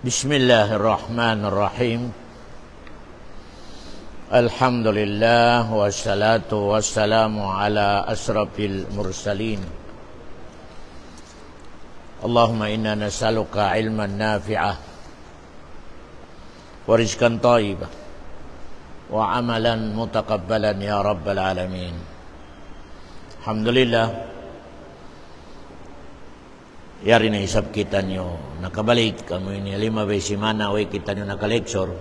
Bismillahirrahmanirrahim. Alhamdulillah wassalatu wassalamu ala asrafil mursalin. Allahumma inna nas'aluka ilman nafi'ah wa rizqan thayyibah wa amalan mutaqabbalan ya rabbal alamin. Alhamdulillah. Yari na isap kita nyo nakabalik kami ni 5 besimana way kita nyo nakalektsor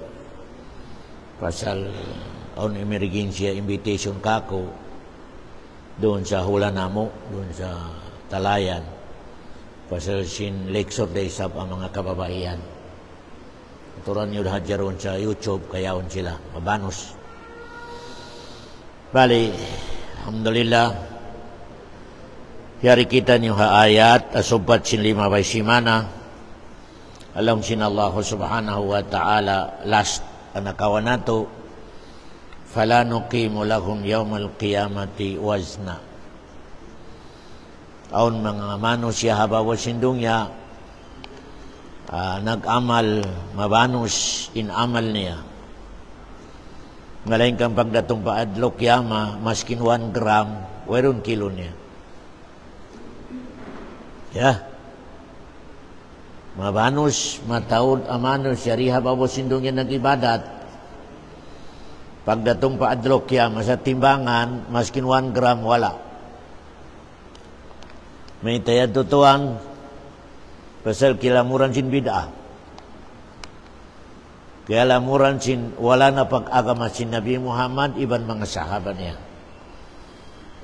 pasal on emergency invitation kako doon sa hula namo doon sa Talayan pasal sin lektsor day isap ang mga kababaihan turan nyo hajaron sa YouTube kayaon sila mabanos bali alhamdulillah. Yari kita niyo ayat asubat sin 5 besimana alam sin Allah subhanahu wa ta'ala last anakawan nato fala nuqimu lahum yawmal qiyamati wazna aun mga manusia habawa sindungya nag-amal mabanus in amal niya ngalain kang pagdatong paadlok yama maskin 1 gram werun kilo niya ya, mabanus, mataod, amanos, yariha babo sindong yan nag-ibadat. Pagdatong paadlok yan, sa timbangan, maskin 1 gram, wala. May tayad tutuan, pasal kilamuran sin bid'ah. Kilamuran sin, wala na pag-agama sin Nabi Muhammad, iban mga sahabat niya.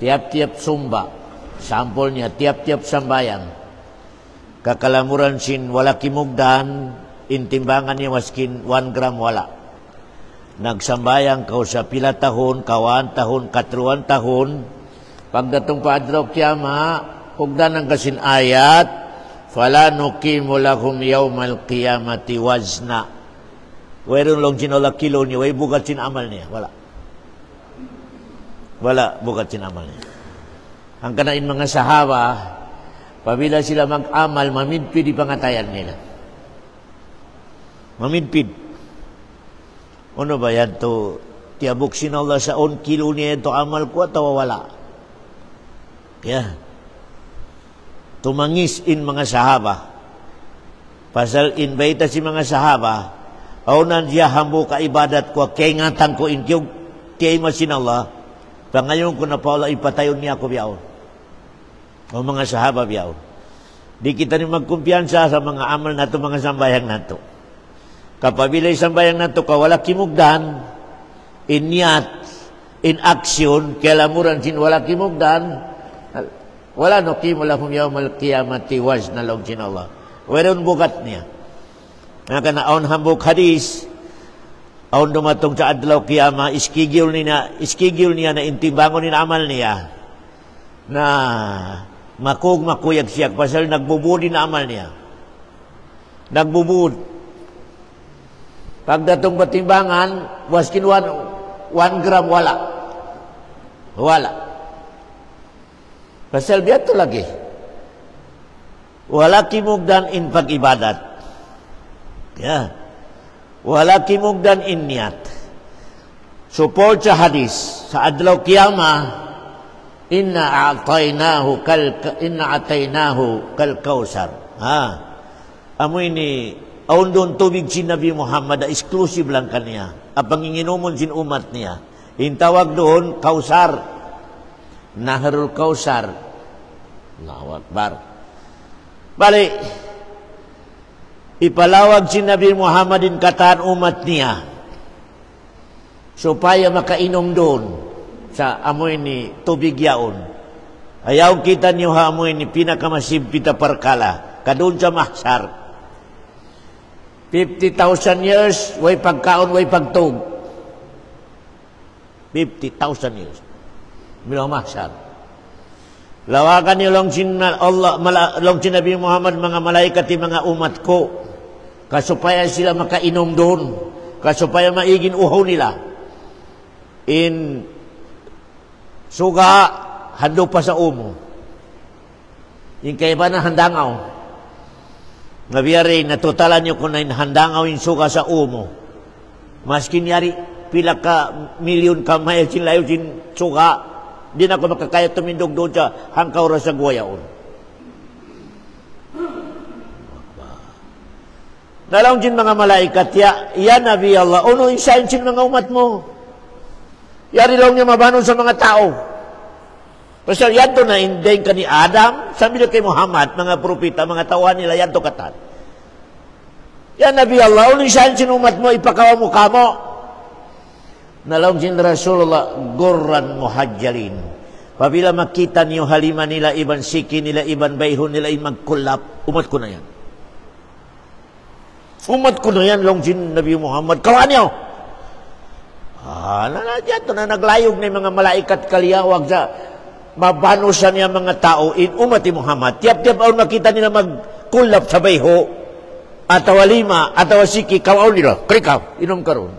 Tiap-tiap sumba, sampol niya, tiap-tiap sambayan. Kakalamuran sin wala kimugdan intimbangan niya maskin 1 gram wala nagsambayang kau sa pila tahon kawan tahon katruan tahon pagdatong paadlok kiyama hugdan ang kasin ayat fala nuqimu lahum yawmal qiyamati wazna werun long sin ola kilo niya way bugat sin amal niya wala bugat sin amal niya ang kanain mga sahaba pabila sila mag-amal, mamidpid di pangatayan nila. Mamidpid. Ano ba yan to? Tiabok sin Allah sa on kilo niya ito amal ko at wala. Kaya, tumangis in mga sahaba. Pasal invita si mga sahaba, aw nandiya hambo ka ibadat ko, kaya ngatang ko inkyog, kaya masin Allah, pangayon ko na paula ipatayon niya ako biyaon. O mga sahaba biyaw. Di kita ni magkumpiyansa sa mga amal nato, mga sambayang nato. Kapabilay sambayang nato, kawala kimugdan, in niyat, in action, kialamuran sin wala kimugdan, wala no kimulahum yawmal qiyamati wazna lahum sin Allah. Weron bugat niya. Naka na aon hambok hadis, aon dumatong sa adlaw kiyama, iskigil niya na intimbangon ni amal niya. Na makuyag siya pasal nagbubud na amal niya. Nagbubud. Pagdatong batimbangan, waskin 1 gram wala. Wala. Pasal biyato lagi. Wala kimugdan in pag-ibadat. Ya. Wala kimugdan in niyat. Support sa hadis sa adlaw kiyama Inna atainahu kal kausar. Amoy ni aun doon tubig si Nabi Muhammad, exclusive lang kaniya. Ang panginginomon sin umat niya. Intawag doon kausar. Naharul kausar. Allahu Akbar. Bali, ipalawag si Nabi Muhammad in kataan umat niya supaya makainom doon sa amoy ni tubig yaon. Ayaw kita niyo ha amoy ni pinakamasib pita parkala. Kadun sa mahsar. 50,000 years, way pagkaon, way pagtug. 50,000 years. Bilang mahsar. Lawakan niyo long sin Allah, long sin Nabi Muhammad, mga malaikat, mga umat ko. Kasupaya sila makainom doon. Kasupaya maigin uhaw nila. In suga, handog pa sa umo. Yung kaya ba na handangaw? Nga biyari, natutalan nyo kung handang awin suka sa umo. Maskin yari, pila ka milyon kamay sin layo sin suka, di na ako makakaya tumindog doon sa hangkaw ra sa guwayaon. Nalaong sin mga malaikat, ya Nabi Allah, uno insayin sin mga umat mo. Yari lang niya mabanon sa mga tao. Pasal yanto na inday ka ni Adam, sabi na kay Muhammad, mga propita, mga tauhan nila, yanto katan. Ya Nabi Allah, uno insayin sin umat mo, ipakawa mo kamo. Nalaong sin Rasulullah, gurran muhajjalin. Pabila makita niyo halima nila, iban siki nila, iban bayhon nila, magkulap, umat ko na yan. Umat ko na yan, longsin Nabi Muhammad. Kawan niyo! Nanadyan to na naglayog na mga malaikat kaliyawag sa mabanusan niya mga tao in umati Muhammad. Tiap-tiap aon makita nila magkulap sa bayho ataw lima, ataw siki, kawaon nila. Krikaw, inom karon.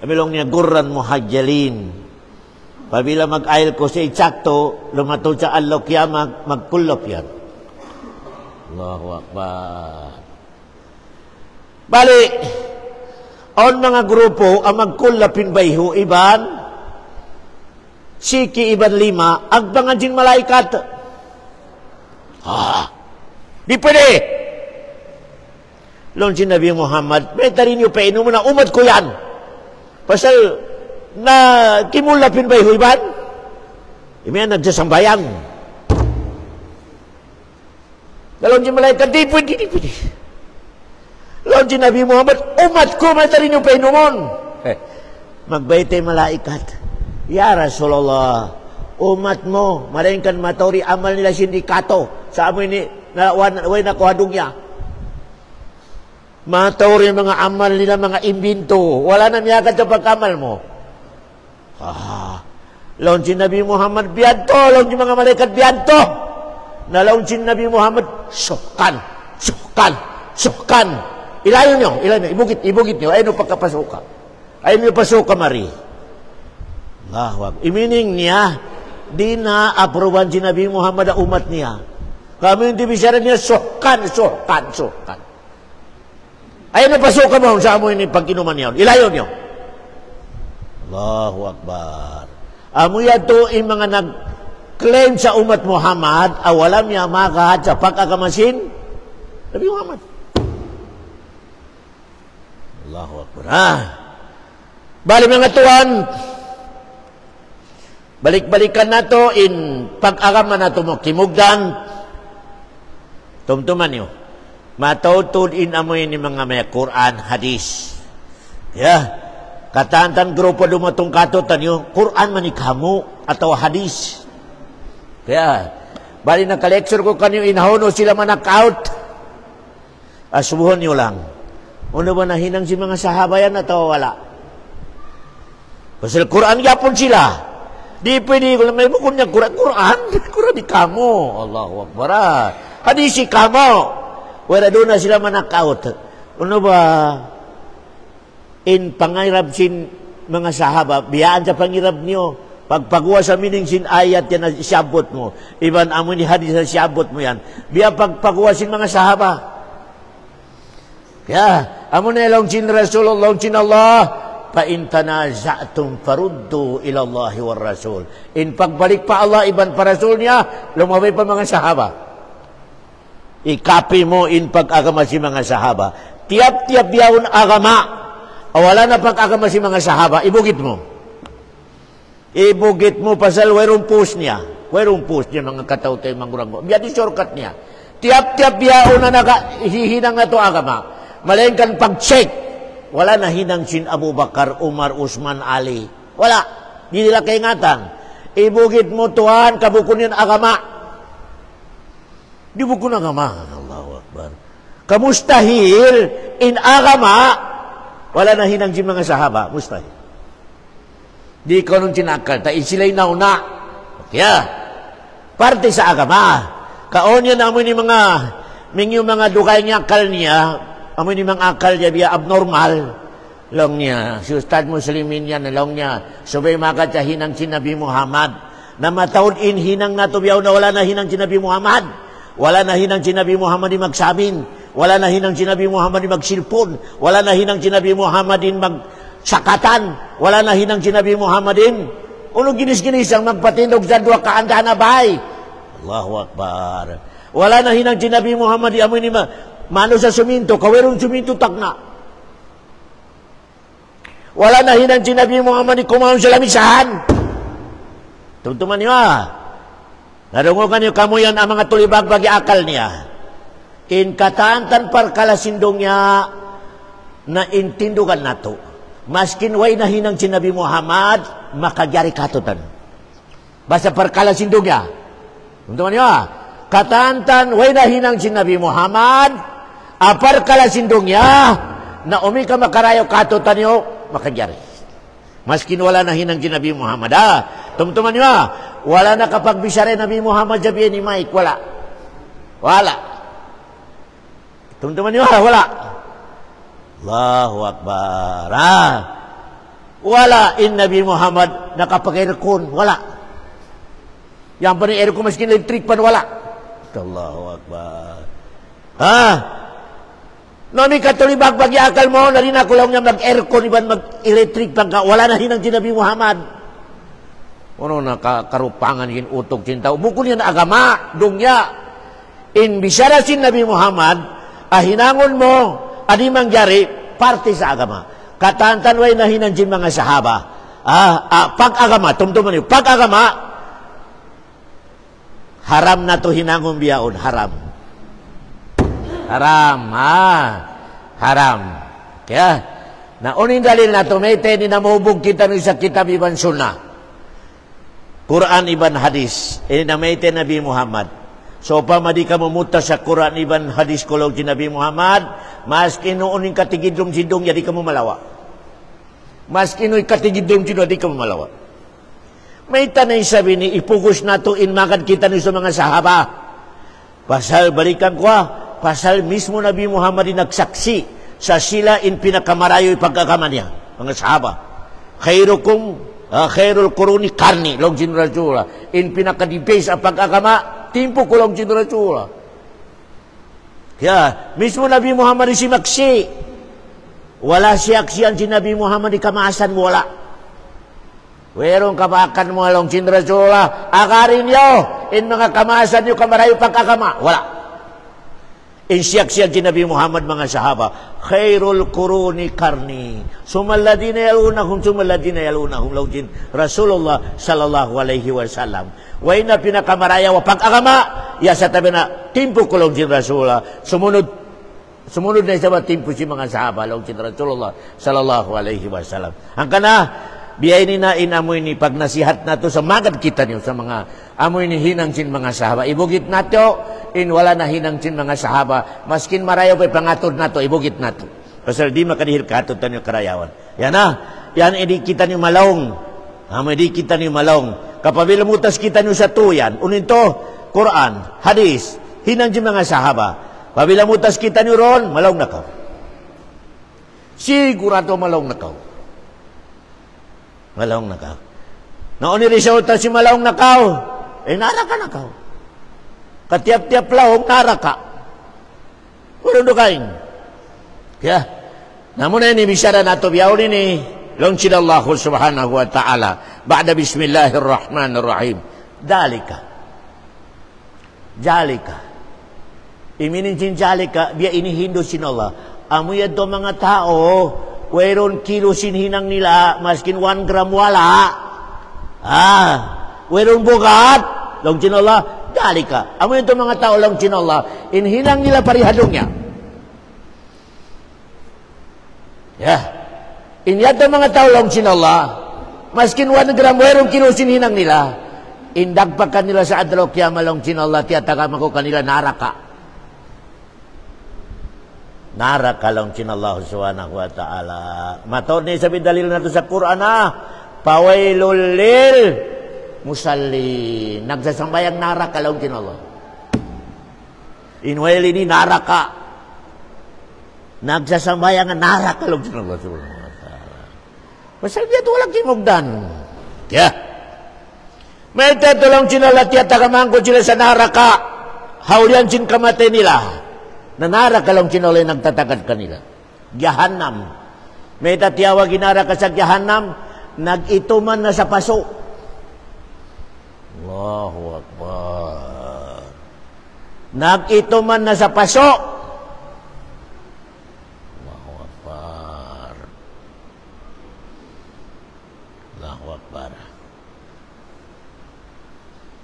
Amilong niya, gurran muhajjalin. Pabila mag-ail ko sa itsakto, lumatod sa Allah kiyama, magkulap yan. Allahu Akbar. Bali, on mga grupo ang magkulapin bayho, iban, siki iban lima, agbangan din malaikat. Di pwede. Lon si Nabi Muhammad, may tarin nyo pa mo na umat ko yan. Pasal na kimulapin bayho, iban, may nagsasambayan. Lalu si malaikat, di pwede. Lalu si Nabi Muhammad, umat ko, may tarin yung painumon. Magbaytay malaikat. Ya Rasulullah, umat mo, malayin kan matori amal nila sindikato. Sa amoy ni, way na kuhadong niya. Matori mga amal nila, mga imbinto. Wala na miyagad sa pagkamal mo. Lalu si Nabi Muhammad, biyanto. Lalu si mga malaikat, biyanto. Nalaon si Nabi Muhammad, sukan. Ilayon nyo, ibugit nyo, ayun pagkapasuka. Ayun yung pasuka, Mari. Allahwag. Imining niya, di na aproban si Nabi Muhammad ang umat niya. Kami yung dibisyara niya, sukan. Ayun yung pasuka mo, sa amoy ni pag-inuman niya. Ilayon nyo. Allahu Akbar. Amoy yato yung mga claim sa umat Muhammad, awalam niya makahat sa pagkakamasin Nabi Muhammad. Allahu Akbar. Bali mga tuwan, balik-balikan na to in pag-agaman na to mo, kimugdan, tumtuman nyo, matutod in amoy ni mga may Quran, hadis. Katantan grupo dumatong katutan nyo, Quran manikamu atau hadis. Kaya, bali naka-lecture ko kanyo, inahono sila manakaut. Asubuhon nyo lang. Ano ba nahinang si mga sahaba yan atau wala? Pasal Quran yapon sila. Di pwede ko na may bukon niya Quran di kamo. Allahu Akbar. Hadisi kamo. Wala doon na sila manakaut. Ano ba? In pangirab sin mga sahaba, biyaan sa pangirab niyo. Pagpagawa sa mining sin ayat yan na siyabot mo. Iban amo ni hadis na siyabot mo yan. Biya pagpagawa sin mga sahaba. Kaya, amo na ilong sin Rasulullah, sin Allah, fa in tanaza'tum faruddu ila Allahi war Rasul. In pagbalik pa Allah, iban pa Rasul niya, lumabay pa mga sahaba. Ikapi mo in pag-agama si mga sahaba. Tiap-tiap biyawon agama. Wala na pag-agama si mga sahaba, ibugit mo. Ibugit mo pasal wairong post niya. Wairong post niya mga kataw-tay mangurang mo. Biya di shortcut niya. Tiap-tiap biyao na hihinang na to agama. Malayin kan pag-check. Wala na hinang sin Abu Bakar, Umar, Usman, Ali. Wala. Di nila kaingatan. Ibugit mo tuhan, kabukon yan agama. Di bukon agama. Allahu Akbar. Kamustahil in agama, wala na hinang sin mga sahaba. Mustahil. Di ko nung tinakal, sila'y nauna. Kaya, parte sa agama. Kaon yan amoy ni mga dukay niya akal niya, amoy ni mga akal niya biya abnormal. Long niya, si Ustad Muslimin yan, long niya, subay makat sa hinang si Nabi Muhammad, na matawad in hinang na to biyaw na wala na hinang si Nabi Muhammad. Wala na hinang si Nabi Muhammad di magsamin. Wala na hinang si Nabi Muhammad di magsilpon. Wala na hinang si Nabi Muhammad din magsakatan. Wala na hinang si Nabi Muhammad din uno ginis-ginis ang magpatindog sa dua kaanda na bahay. Allahu Akbar. Wala na hinang si Nabi Muhammad di amoy ni mano sa suminto. Kawerong suminto takna. Wala na hinang si Nabi Muhammad di kumaon sa lamisahan. Tumtuman niyo Narungokan niyo kamuyan ang mga tulibag bagi akal niya. In kataantan parkalasindong niya na intindugan nato. Maskin way na hinang si Nabi Muhammad, makagyari katutan. Basta parkalasindong niya. Tumtuman niyo kataantan way na hinang si Nabi Muhammad, parkalasindong niya na umi ka makarayo katutan niyo, makagyari. Maskin wala na hinang si Nabi Muhammad. Tumtuman niyo wala na kapag bisare Nabi Muhammad sabihin ni Mike, wala. Wala. Tumtuman niyo wala. Allahu Akbar. Wala in Nabi Muhammad nakapag-aircon, wala. Yang pa ni aircon maskin electric pan, wala. Allahu Akbar. Nomi katulibag bagi akal mo, na rin ako lang niya mag-aircon, iban mag-electric pagka, wala na hinang si Nabi Muhammad. Ano na karupangan yin utok cinta. Bukul yan agama, dungya. In bisara si Nabi Muhammad, hinangon mo, adi mangyari, parte sa agama. Katantan way na hinang sin mga sahaba. Pag-agama, tumtuman niyo, pag-agama, haram na to hinangon biyaon, haram. Haram, haram. Kaya, naunin dalil na to, may teni na maubog kita ng sa kitab iban sunnah. Quran iban hadis. Ini na may teni Nabi Muhammad. So, pamadi ka mumuta sa Quran iban hadis kulog si Nabi Muhammad, maski noonin katigidlong sidong, yadi ka mo malawa. Maski nooy katigidlong sidong, yadi ka mo malawa. May tanay sabi ni, ipugos na to, inmagad kita ni sa mga sahaba. Pasal, balikan ko pasal mismo Nabi Muhammad nagsaksi sa sila in pinakamarayo'y pagkakama niya, mga sahaba. Khairul quruni karni, long sinurasula. In pinakadipes ang pagkakama, timpo ko long sinurasula. Kaya, mismo Nabi Muhammad si maksi. Wala siyaksiyan si Nabi Muhammad di kamaasan, wala. Werong kabakan mo long sinurasula. Akarin nyo, in mga kamaasan nyo kamarayo pagkakama, wala. Insiyak-siyak si Nabi Muhammad mga sahaba, khairul quruni karni, sumalladina yalunahum laujin Rasulullah sallallahu alaihi wasallam. Way na pinakamaraya wa pag-agama, ya sa tabi na timpo ko laujin Rasulullah. Sumunod na isa ba timpo si mga sahaba laujin Rasulullah sallallahu alaihi wasallam. Ang kana, biyay ni na inamoy ni pag nasihat na to sa magad kita niyo sa mga amoy ni hinang sin mga sahaba. Ibugit na to, in wala na hinang sin mga sahaba. Maskin marayaw pa'y pangatod na to, ibugit na to. Pasal di makadihir katod tanyo karayawan. Yan yan edi kita niyo malawng. Edi kita niyo malawng. Kapabila mutas kita niyo sa tuyan, unin to, Quran, hadis, hinang sin mga sahaba. Pabila mutas kita niyo ron, malawng na ka. Sigurado malawng na ka. Malawng na ka. Naon ni resulta si malawng na ka. Naraka na ka. Katiap-tiap lahong naraka. Walang dukain. Kaya, namun na ini bisyara na ito, biyaw ini, long sinallahu subhanahu wa ta'ala, ba'da bismillahirrahmanirrahim, dalika. Iminin sin jalika, biya inihindo sin Allah. Amoy ito mga tao, wayron kilo sinhinang nila, maskin 1 gram wala. Wayron bukat, long sin Allah, dalika. Amo yung mga tao lang sinallah, inhinang nila parihadong niya. Inyata mga tao lang sinallah, maskin 1 gram, mayroong kinusin hinang nila, indagpakan nila sa adlaw kiyama lang sinallah, tiyatagama ko kanila naraka. Naraka lang sinallah subhanahu wa ta'ala. Matod ni sabi dalil na to sa Quran pawailul lil musalli, nagsasambayang naraka lang kinallah. Inweli ni naraka, nagsasambayang naraka lang kinallah subhanahu wa ta'ala. Pasal dia tu walang kimugdan. May tatulong sinala tiya tagamangko sila sa naraka. haulian sin kamate nila. Nanara kalong sinolay nagtatagad kanila. Jahannam. May tatiyawa ginara ka sa Jahannam, nag-ituman na sa paso. Allahu Akbar. Nag-ituman na sa paso. Allahu Akbar. Allahu Akbar.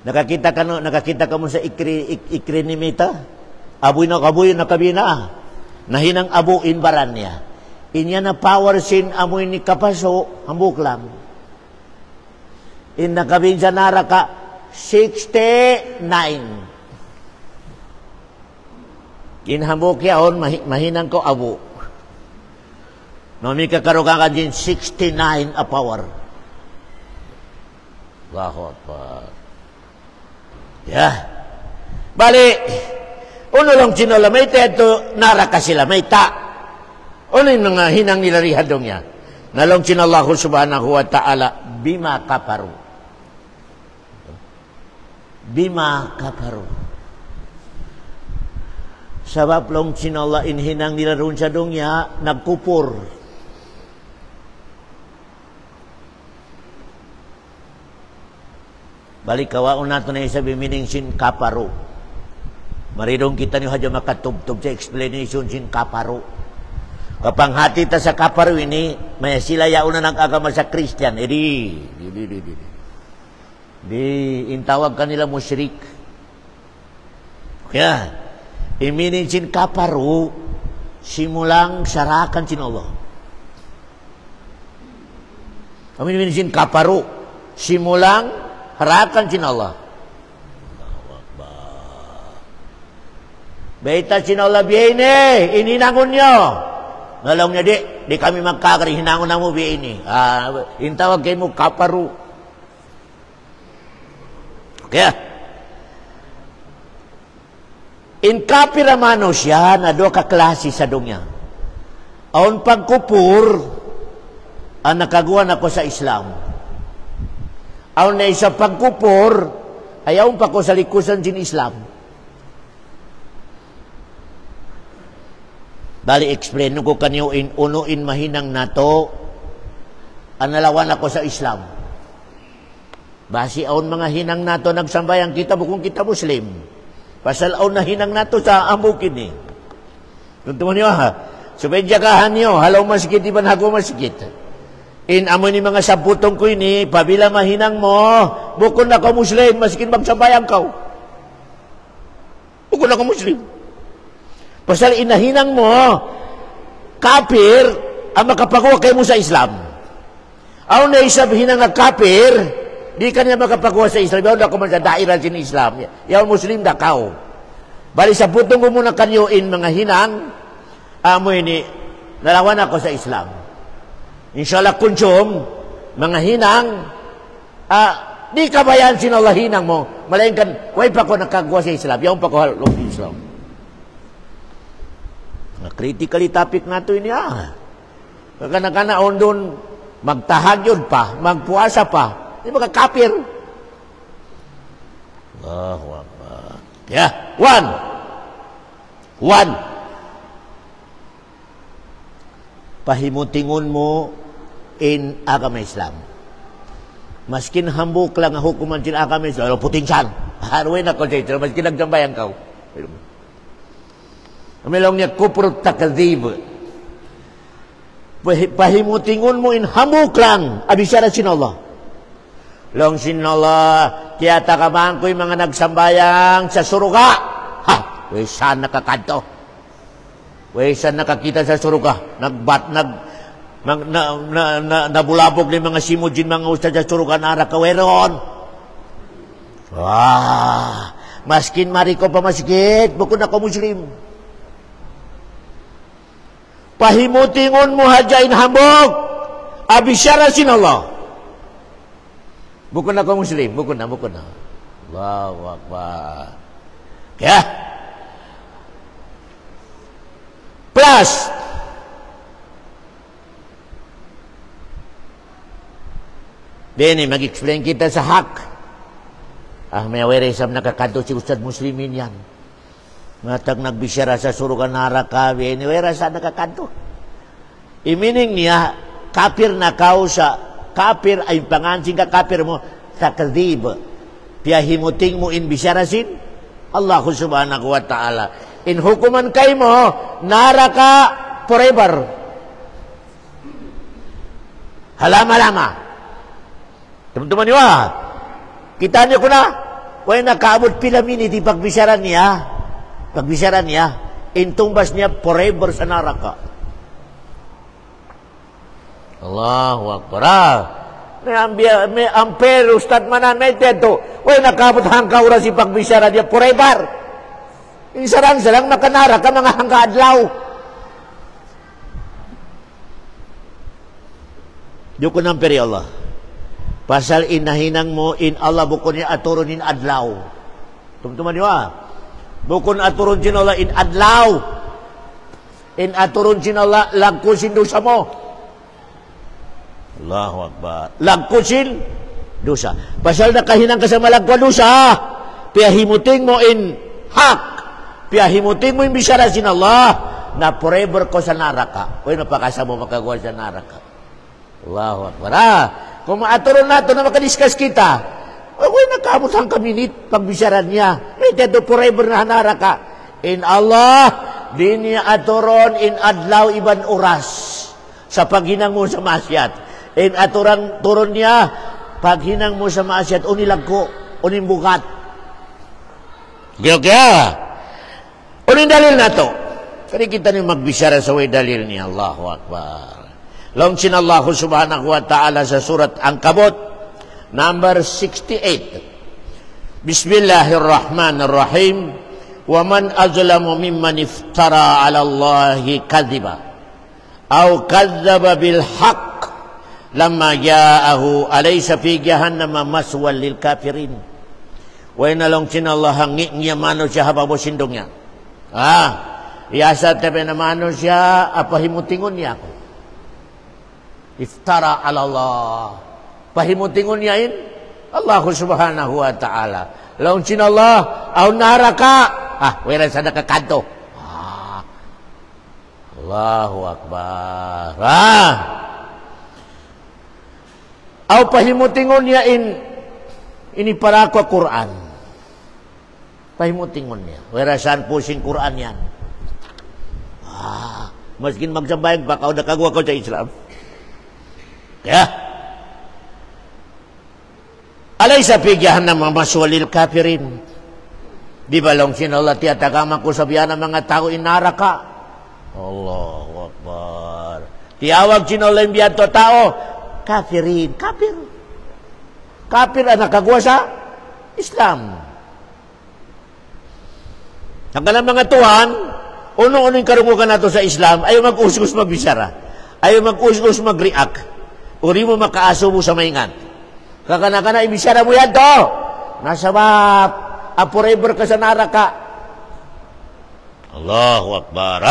Nakakita ka mo sa ikrinimita? Aboy na kaboy na kabina. Nahinang abuin baran niya. Inya na power sin amoy ni kapaso, hambuk lang. In nakabin sa naraka, 69. Inhambuk yaon, mahinang ko abu. No, may kakarogan ka din 69 a power. Allahu Akbar. Yeah. Bali, uno lang sinola, may teto, naraka sila, may ta. Ano yung mga hinang nilarihadong niya? Nalong sinallahu subhanahu wa ta'ala, bima kaparu. Bima kaparu. Sabab long sinala inhinang nilarun sa dong niya, nagkupur. Balik kawaon nato na isabi meaning sin kaparu. Maridong kita niyo hadya makatubtob sa explanation sin kaparu. Kapanghati ta sa kaparu ini, may sila yaon na nag-agama sa Christian. Intawag kanila musyrik. Kaya, iminin sin kaparu, simulang sarakan sin Allah. Iminin sin kaparu, simulang harakan sin Allah. Baita sin Allah biyene, ininangon nyo. Ngalong niya di kami magkakari, hinangon na mo biyene. Intawag kayo mo kaparu. Kaya, in kapiramano siya na do kaklase sa dunya. Aon pagkupur, ang nakaguan ako sa Islam. Aon na isa pagkupur, ayaw pa ko sa likusan din Islam. Bali, explain ko kanyo unuin mahinang nato, analawan ako sa Islam. Basi aon mga hinang nato nagsambayang kita bukong kita Muslim. Pasal aon na hinang nato sa amukin ni. Tuntuman nyo ha. Subedjakahan nyo, halaw masikit, iban hago masikit. In amo ni mga sabutong ko ini, pabila mahinang mo, bukon na ka Muslim, masikin magsambayang ka. Bukon na ka Muslim. Pasal inahinang mo, kapir, ang makapakuha kayo mo sa Islam. Aw na isabihin ng kapir, di ka niya makapakuha sa Islam. Yaw na ko man sa daira sin Islam. Yaw Muslim da kao. Bali sa putong ko muna kanyoin mga hinang, amo ini, nalawan ako sa Islam. Inshallah kunsyom, mga hinang, di kabayan sinala hinang mo, malayan kan, way pa ko nakagawa sa Islam. Yaw pa ko halong sa Islam. Critically topic na ito ini Kana-kana on doon, magtahagyod pa, magpuasa pa. Di ba kakapir? Allahu Akbar. Yeah, one. Pahimutingon mo in agama Islam. Maskin hambuk lang ang hukuman sin agama Islam, puting san. Harwin ako sa ito, maskin nagsambayan ka. Amelong niya kupur takadhib. Pahimutingon mo in hamuk lang abisara sin Allah. Long sin Allah tiyata kaman ko'y mga nagsambayang sa suruga. Ha, wesan nakakanto. Wesan nakakita sa suruga. Nabulabog ni mga simudjin mga ustad sa suruga na arakaweron. Maskin mariko pa masikit, bukod ako Muslim. Pahimutingon mo hajain hambog. Abisyara sin Allah. Bukod ako Muslim. Bukod na. Allahu Akbar. Kaya. Plus. Dini, mag-explain kita sa hak. May awaresam nakakanto si Ustad Muslimin yan. Matag nagbisara sa surugan naraka, anyway, rasa nakakanto. Imining niya, kapir na kau sa, kapir ay pangansing ka kapir mo, takdib. Piyahimuting mo in bisarasin, Allah subhanahu wa ta'ala. In hukuman kay mo, naraka forever. Halama-lama. Teman-teman niyo kita niyo ko na, way nakaabot pila minute pagbisaran niya. Pagbisaran niya, intumbas niya forever sa naraka. Allahu Akbar. May ampere, ustad manan, may teto. Way nakaabot hangka oras si pagbisaran niya forever. Isarang-sarang makanaraka mga hangka adlaw. Yung kunang peri Allah. Pasal inahinang mo in Allah bukun niya aturon in adlaw. Tumtuman niyo Bukun aturon sin Allah in adlaw. In aturon sin Allah lagkusin dosa mo. Allahu Akbar. Lagkusin dosa. Pasal nakahinang ka sa malagwa dosa. Piyahimuting mo in hak. Piyahimuting mo in bisara sin Allah na forever ko sa naraka. Uy, napakasa mo makagawa sa naraka. Allahu Akbar. Kung maaturon nato na makadiscuss kita, huwag nakamot ang kaminit pagbisaran niya. May teto forever na hanara ka. In Allah, di niya aturon in adlaw iban oras sa paghinang mo sa masyat. In aturan turon niya, paghinang mo sa masyat, unilag ko, unin bukat. Kaya, unin dalil na to. Kaya kita niyo magbisara sa way dalil niya. Allahu Akbar. Launsin Allah subhanahu wa ta'ala sa surat Ankabut number 68. Bismillahirrahmanirrahim. Wa man azlamu mimman iftara 'ala Allahi kadhiba aw kadzdzaba bil haqq lamma ja'ahu alaysa fi jahannama maswal lil kafirin. Wa inna launsin Allah hangi niya manusia hababo sindongnya. Iasa tepe na manusia apa himutingon niya ako. Iftara ala Allah. Pahimutingon niyain Allah subhanahu wa ta'ala. Laun sin Allah, aw naraka. Wala sa nakakanto. Allahu Akbar. Aw pahimutingon niyain ini para ko Quran. Pahimutingon niya. Wala saan pusing Quran yan. Maskin magsambayang baka o nakagawa ko sa Islam. Ya. Alaysa fi jahannam maswalil kafirin. Di balong sin Allah tiatagama ko sabihan ng mga tao inaraka. Allahu Akbar. Tiawag sin Allah yung biyanto tao, kafirin, kafir. Kafir ang nakagawa sa Islam. Ang kalang mga tuhan, uno-uno yung karungugan nato sa Islam, ayaw mag-usgus magbisara. Ayaw mag-usgus mag-react. Uri mo makaaso mo sa maingat. Kakana-kana, ibisara mo yan to. Nasabap, forever ka sa naraka. Allahu Akbar.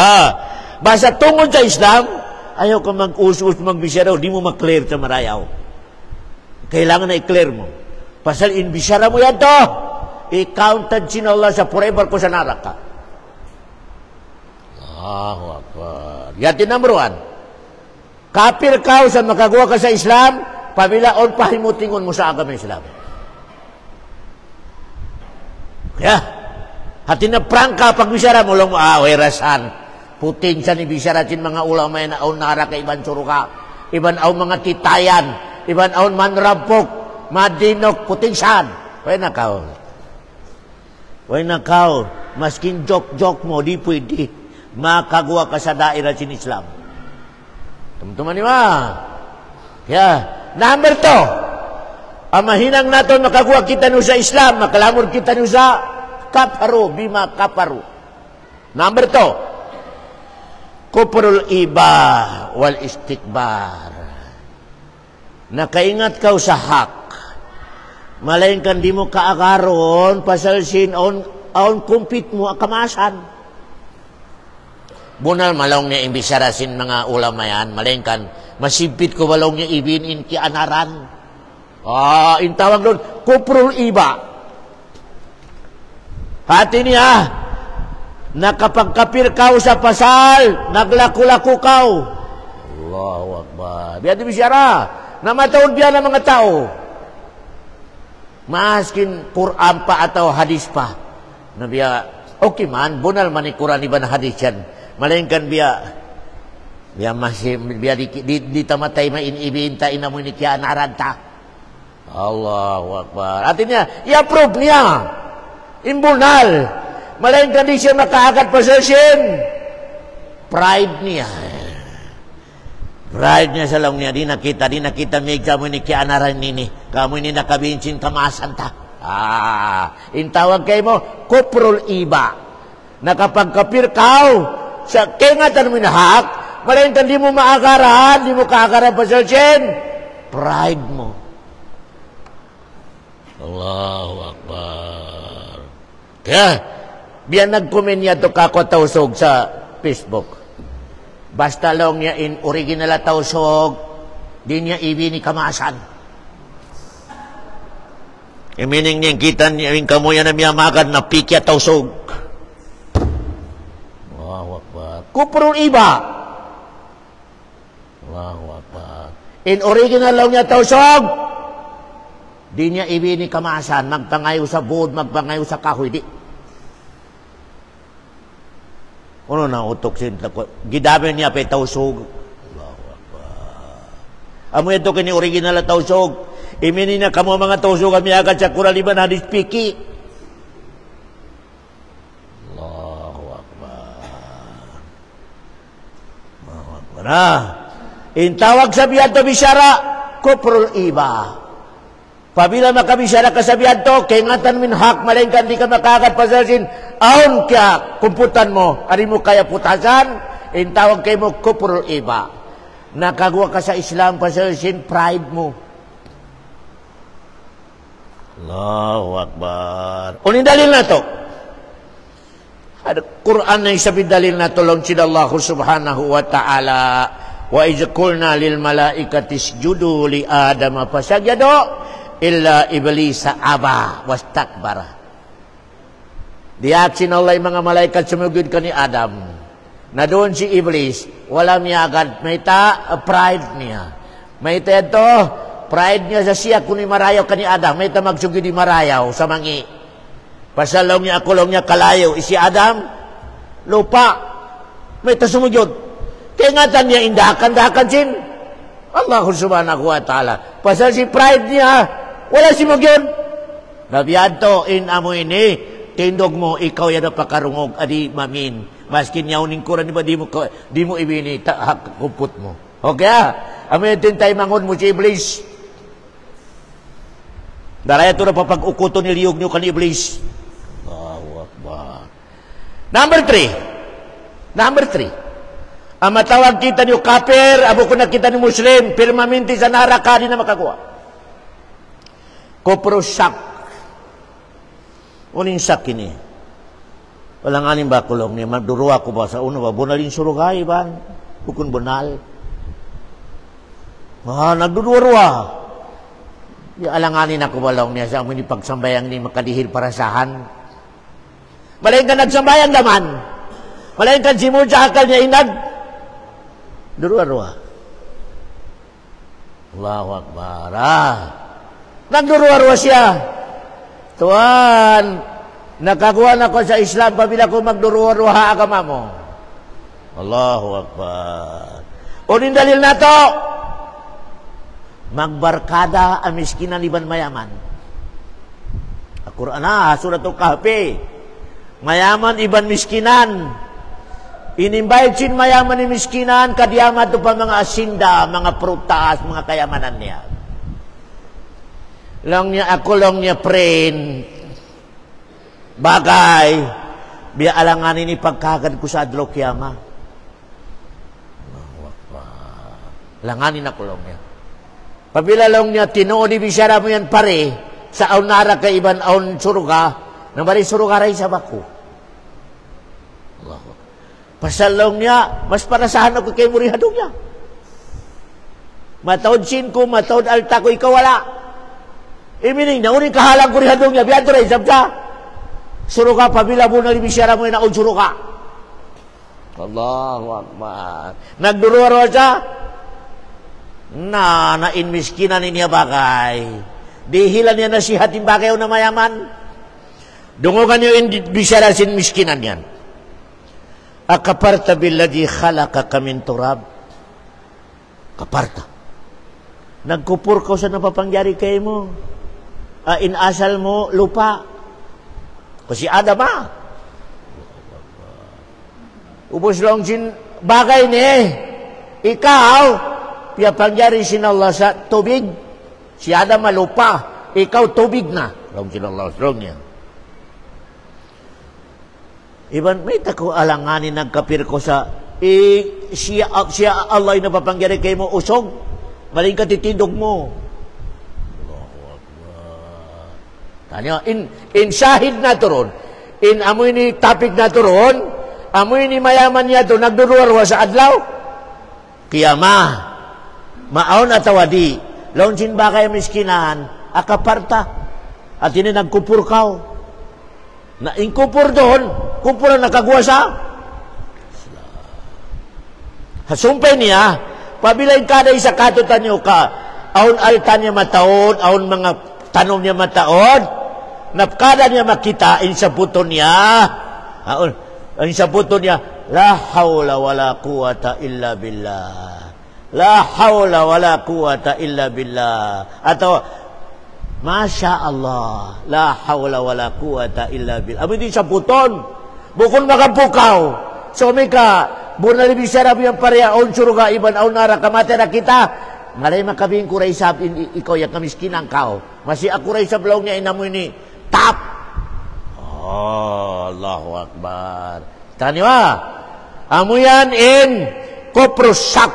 Basta tungod sa Islam, ayaw ka mag-us-us magbisara, di mo maklear sa marayaw. Kailangan na i-clear mo. Pasal inbisara mo yan to. I-counted sin Allah sa forever ko sa naraka. Allahu Akbar. Yati number 1. Kapir ka sa makagawa ka sa Islam, pabilaon pahimutingon mo sa agama Islam. Kaya, hati na prangka pagbisara mo lang, werasan. Puting sa nibisaratin mga ulama na aun naraka iban suruka, iban aun mga titayan, iban aun manrabok, madinok, puting san. Way nakaw. Maskin joke mo, di pwede. Makagawa ka sa daerah sin Islam. Teman-teman ni Ya, number 2. Amahinang naton makakuha kita no sa Islam, makalamor kita no sa kafaru bima kafaru. Number 2. Kufrul iba wal istikbar. Nakaingat ka sa hak. Malain kan di mo kaagaron pasal sin on kumpit mo kamasan. Bunal malong niya imbisarasin mga ulama yan. Malengkan, masipit ko walong niya ibinin ki anaran. Intawag doon, kuprul iba. Hati niya, Nakapagkapir kau sa pasal, naglaku-laku kau. Allahu Akbar. Biya di bisyara. Namataon biya ng mga tao. Maskin Quran pa atau hadis pa. Na biya, okay man, bunal man ni Quran iban hadis yan. Malainkan biya masih biya di tamatay mainibinta ina mo ni kaya naranta. Allahu Akbar. Artinya, i-approve niya. Imbunal. Malainkan di siya makaagad possession. Pride niya. Pride niya sa lang niya. Di nakita may kamu ni kaya naran nini. Kamu ini nakabinsin kamasan ta. Intawag kayo mo, kuprul iba. Nakapagkapir kau sa kengatan mo nahak, malainkan di mo maagaran, di mo kaagaran possession. Pride mo. Allahu Akbar. Kaya, biya nag-comment niya ito kako tausog sa Facebook. Basta lang niya in original tausog, di niya ibini kamasan. Meaning niya, kita niya yung kamuya na miyamakan na pikya tausog. Allahu Akbar. Kuprong iba. Allahu Akbar. In original lang niya tausog, di niya ibini kamasan, magpangayo sa buod, magpangayo sa kahoy, di. Ano na utok sin gidaben niya pa tausog. Allahu Akbar. Amo ito kini original na tausog. Imini na kamo mga tausog kami agad sa kuraliban hadis piki. Allahu Akbar. Allahu Akbar. Intawag sa biyanto bisyara, kuprul iba. Pabila makabisyara ka sa biyanto, kengatan min hak, malainkan di ka makagad pasasin, aon kaya kumputan mo, ari mo kaya putasan, intawag kayo mo kuprul iba. Nakagawa ka sa Islam pasasin, pride mo. Allahu Akbar. Unin dalil na to. Ada Quran na isabi dalil na to lang sila Allah subhanahu wa ta'ala. Wa izkulna lil malaikati isjudu li Adam fasajadu illa iblisa aba wastakbara. Diaksin Allah yung mga malaikat sumugod ka ni Adam. Na doon si Iblis, wala miyagad. May pride niya. May ito, pride niya sa siya kung marayaw ka ni Adam. May magsugid di marayaw sa mangi. Pasalaw niya, akulong niya kalayo. Si Adam, lupa. May sumugod. Kaya nga niya indakan sin. Allah subhanahu wa ta'ala. Pasal si pride niya, wala si Magyod. Nabiyado in amo ini, tindog mo, ikaw yan pakarungog, adi mamin. Maskin yawning kuran, di mo ibini, kumput mo. Okay amin tintay mangon mo si Iblis. Daraya ito na papag-ukuto ni liyog niyo kan Iblis. Allahu Akbar. Number 3. Ang matawag kita niyo kafir, abo ko nakita ni Muslim, pirmaminti sa naraka, di na makakuha. Kopro sak. Uning sak ini. Walang aning bakulong niya, magduruwa ko ba sa uno ba? Bunalin surugay ba? Bukun bunal. Nagduruwa. Alanganin ako balong niya sa amin pagsambayang ni makadihil parasahan. Malayin ka nagsambayang naman. Malayin ka si Muja akal niya inad. Duruwa-ruwa. Allahu Akbar. Nagduruwa-ruwa siya. Tuan, nakakuha na ko sa Islam pabila ko magduruwa-ruwa agama mo. Allahu Akbar. Unin dalil na to. Magbarkada ang miskinan iban mayaman. Al-Quran suratul Kahfi. Mayaman iban miskinan. Inimbayad sin mayaman ni miskinan, kadiyama ito pa mga asinda, mga prutas, mga kayamanan niya. Lang niya, ako lang niya, friend. Bagay, biya alanganin ni pagkagad ko sa adlaw kiyama. Langanin ako lang niya. Pabilalong niya, tinuod ibisara mo yan pare, sa aunara ka iban aun suruga, na bari suruga rin sa bako. Pasalong niya, mas parasahan ako kay murihadong niya. Matawad sin ko, matawad alta ko, ikaw wala. Imining na, uning kahalang kurihadong niya, biyan to rin, sabta. Suruga pabila mo na libisyara mo na suruga. Allahu Akbar. Nagduruaro siya. Nain miskinan niya bagay. Dihilan niya nasihatin bagay na mayaman. Dungugan niyo bisyara sin miskinan yan. Akaparta billadhi khalaqaka min turab. Kaparta. Nagkupur ka sa napapangyari kayo mo. Inasal mo lupa. Kasi Adam ubos lang sin bagay ni ikaw piyapangyari sin Allah sa tubig. Si Adam lupa. Ikaw tubig na. Lang sin Allah strong niya. Iban may tako alanganin nagkapir ko sa siya Allah ay napapangyari kayo mo usog. Maling katitindog mo. Tanya, in syahid na turon, in amoy ni topic na turon, amoy ni mayaman niya to, nagduruarwa sa adlaw. Kiyama, maon at tawadi, launsin ba kayo miskinahan, akaparta, at ini nagkupur kao. Na inkupur doon, kupur ang nakagwasa. Hasumpay niya, pabilay kada isa katutan niyo ka, aun altan niya mataon, aun mga tanom niya mataon, napkada niya makita in sa puton niya. In sa puton niya, la hawla wala quwata illa billah. La hawla wala quwata illa billah. Atau Masya Allah, la hawla wala quwata illa billah. Amo din sa puton. Bukon makapukaw. So mika, bunali bisara biyang pareha on suruga iban on nara kamate na kita. Ngalay makabing kuray sab ikaw ya kamiskinang kao. Masih aku ray sa blog niya inamoy ni tap. Oh, Allahu Akbar. Taniwa. Amuyan in koprosak.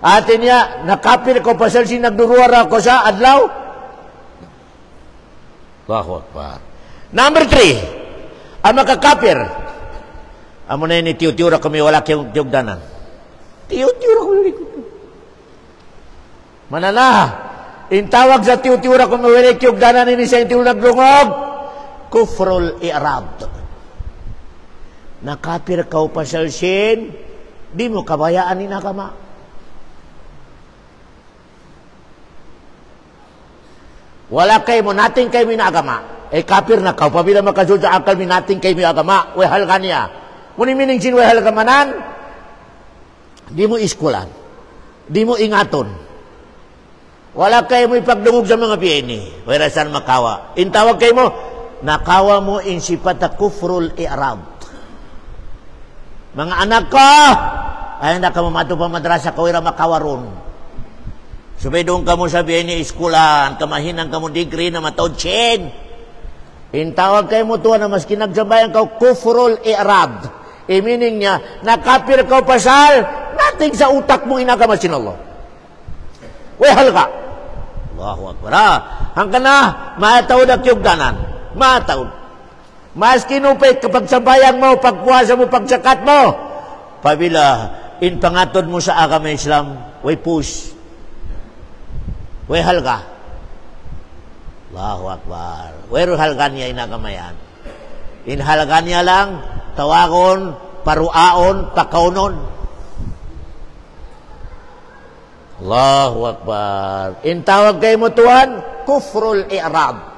Atin niya nakapir ko pasal si nagduruara ko sa adlaw. Allahu Akbar. Number 3. Ang makakapir. Amo na ini tiyo-tiyo kami wala kayong tiyugdanan. Tiyo-tiyo kami. Manana. Intawag sa tiyo-tiyo kami wala kiyugdanan ini sa intiyo naglungog. Kufrul i'rad. Nakapir ka pasal sin. Di mo kabayaan ni nakama. Wala kayo mo, nating kayo minagama. Kapir na kao, pabila makasud sa akal, nating kayo minagama. Wehal ka niya. Kung mining sin wehal ka manan, di mo iskulan. Di mo ingaton. Wala kayo mo ipagdungog sa mga PNE. Werasan makawa. Intawag kayo mo, nakawa mo in sipata kufrul i'rad. Mga anak ko, ay na ka mamato pa madrasa, kawira makawaron. Subay doon ka mo sabihin niya iskulan, kamahinan ka mo degree na matodsin. Intawag kayo mo tuwa na mas kinagsabayan ka, kufrul i'rad. Meaning niya, nakapir ka pasal, nating sa utak mo inagamasin Allah. Wehal ka. Allahu Akbar. Hanggang na, matawad at yugdanan. Matawad. Mas kinupay kapag sabayang mo, pagpuasa mo, pagsakat mo. Pabila, in pangatod mo sa agama Islam, way push. Way halga. Allahu Akbar. Way halga niya inagamayan. In halga niya lang, tawagon, paruaon, pakaunon. Allahu Akbar. In tawag kayo mo tuwan, kufrul i'rad.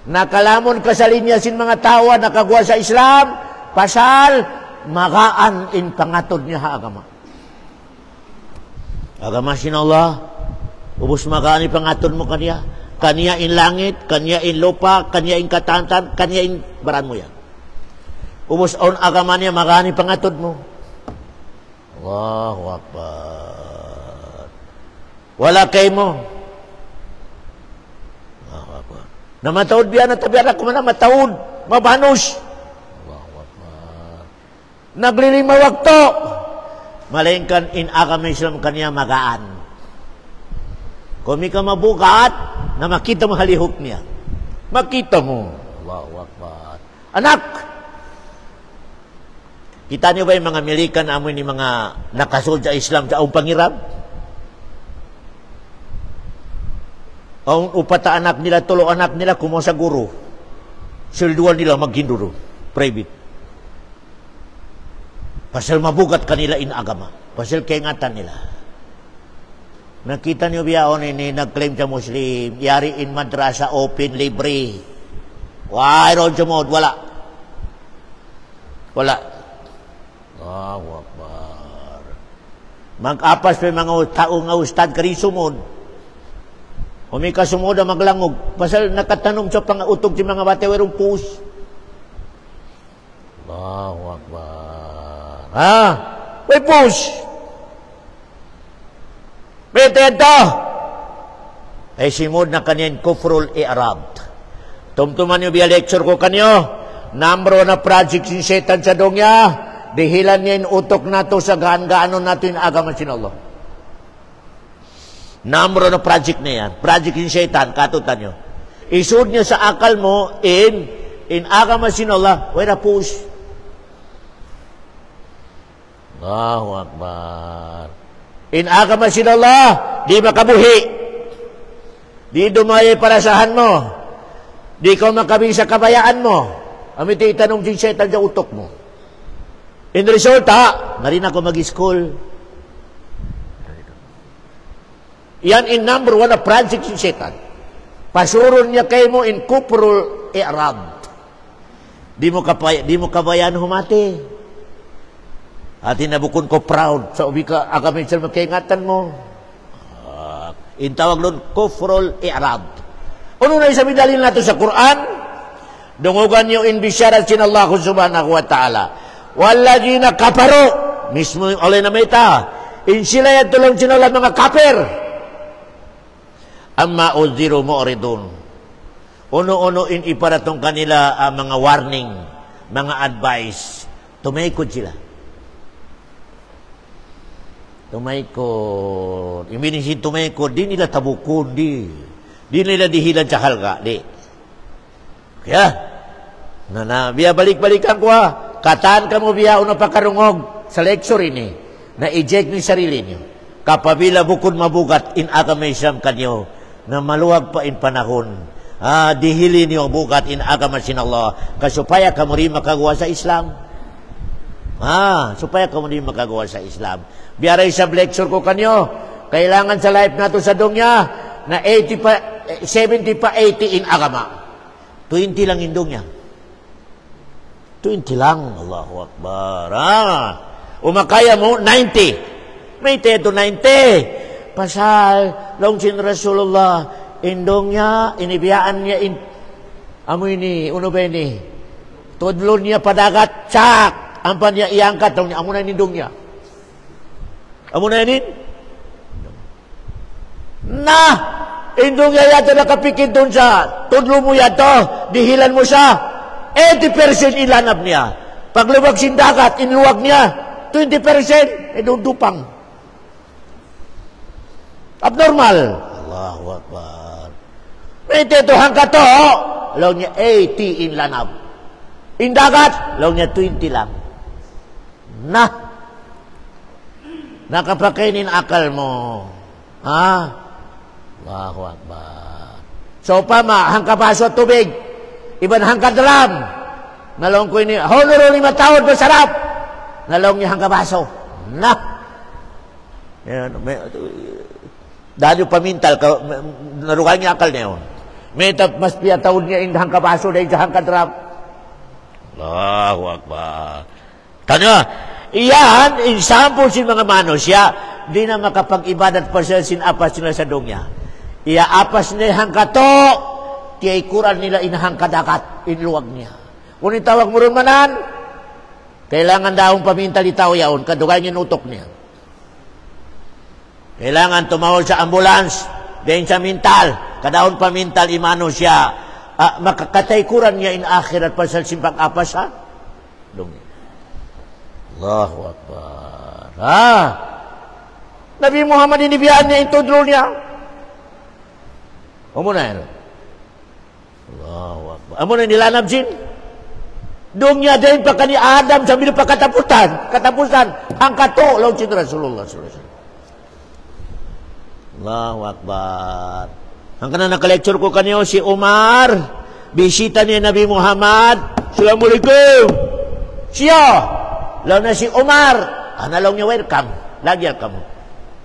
Nakalamon ka sa linya sin mga tawa, nakagwa sa Islam, pasal, magaan in pangatod niya ha agama. Agama sin Allah, ubos magaan in pangatod mo kaniya. Kaniya in langit, kaniya in lupa, kaniya in katantan, kaniya in baran mo yan. Ubos on agama niya, magaan in pangatod mo. Allahu Akbar. Wala kay mo. Allahu Akbar. Na matawad biya na tabiara ko na matawad. Mabanos. Allahu Akbar. Naglilima wakto. Malingkan in agama Islam kaniya magaan. Kung may ka mabukat, na makita mo halihok niya. Makita mo. Allahu Akbar. Anak! Kita niyo ba yung mga Amerikan amoy ni mga nakasod sa Islam sa pangirab? Ang upata anak nila, tulo anak nila, kumo sa guru. Silduan nila maghinduro. Private. Pasal mabugat kanila in agama. Pasal kaingatan nila. Nakita niyo biyaon ini, nag-claim sa Muslim, yari in madrasa, open, libre. Why, ron sumod? Wala. Wala. Allahu Akbar. Mag-apas pa mga tao nga ustad kari sumod. Umika sumod ang maglangog. Pasal nakatanong sa pang-utog si mga bate, werong push. Allahu Akbar. Ha? May push. Pwede ito. Ay simod na kanyan kufrul i'rab. Tumtuman nyo biya lecture ko kanyo. Number na project sin setan sa dongya. Dihilan niya yung utok nato sa gaan-gaano nato yung agama sin Allah. Number na project na yan. Project sin setan, katutan nyo. Isud niya sa akal mo in agama sin Allah. Wala push. Allahu Akbar. In agama sin Allah, di makabuhi. Di dumaya parasahan mo. Di ka makabing sa kabayaan mo. Amiti itanong din setan sa utok mo. In resulta, narin ako mag-school. Yan in number one na project sin setan. Pasuron niya kayo mo in kuprul i'rab. Di mo kabayaan humati. At inabukon ko proud sa ubi ka agamin sa magkaingatan mo. Intawag nun, kufrul i'rab. Ano na isabi dalil nato sa Quran? Dungugan niyo in bisyarat sin Allah subhanahu wa ta'ala. Walladina kaparu. Mismo yung olay na mayta. In sila yan tulong sin Allah mga kafir. Amma uziru mu'ridun. Uno-uno in iparatong kanila mga warning, mga advice. Tumaykod sila. Tumaykod. Iminisin tumaykod. Di nila tabukod. Di nila dihilan sa halga. Di. Kaya, biya balik-balikan ko ha. Kataan ka mo biya una pakarungog sa lecture ini. Na eject ni sarili niyo. Kapabila bukod mabugat in agama Islam kanyo. Na maluwag pa in panahon. Dihili niyo bugat in agama sin Allah. Kasupaya ka mo rin makagawa sa Islam. Supaya ka mo rin makagawa sa Islam. Biaray sa lecture ko kanyo, kailangan sa life nato sa dongya na 70 pa 80 in agama. 20 lang in dongya. 20 lang. Allahu Akbar. Umakaya mo, 90. May teto 90. Pasal, long sin Rasulullah, in dongya, inibiyaan niya in, amoy ni, uno ba ni, tudlon niya padagat, tsak, ampan niya iangkat, amo na in dongya. Amo na yanin? Indong yato nakapikit doon sa tudlo mo yato, dihilan mo siya, 80% ilanap niya. Paglubag sindagat, inluwag niya, 20%, dupang. Abnormal. Allahu Akbar. May tetuhan ka to, law niya 80 in lanap. Indagat, law niya 20 lang. Nakapakainin akal mo. Allahu Akbar. So, hangkabaso at tubig. Iban hangkadram. Nalong ko ini, honoro 5 taon, masarap. Nalong niya hangkabaso. Dahil pamintal, narukan niya akal niya. May mas piya taon niya in hangkabaso dahil sa hangkadram. Allahu Akbar. Tanya, iyan, example sin mga manusia, di na makapag-ibadat pa sila sin apas nila sa dongya. Iya apas nila hangkato, tiyay kuran nila inahangkadakat, inluwag niya. Kung itawag mo rin manan, kailangan daong pamintal itaw yaon, kadugay niya utok niya. Kailangan tumawag sa ambulance, dahil sa mintal, kadaon pamintal imano siya, makakatay kuran niya in akhirat pa sa simpang apas ha? Dongya. Allahu Akbar. Nabi Muhammad inibiyaan niya yung tudlo niya. Amo na yan. Allahu Akbar. Amo na nilanab sin. Doon niya din pa kani Adam sambil pa katapusan. Ang kato, law sin Rasulullah sallallahu alaihi wasallam. Allahu Akbar. Ang kana naka-lecture ko kanyo si Umar bisita ni Nabi Muhammad. Assalamualaikum. Siya. Lalu na si Umar. Analong niya welcome. Lagi kamu.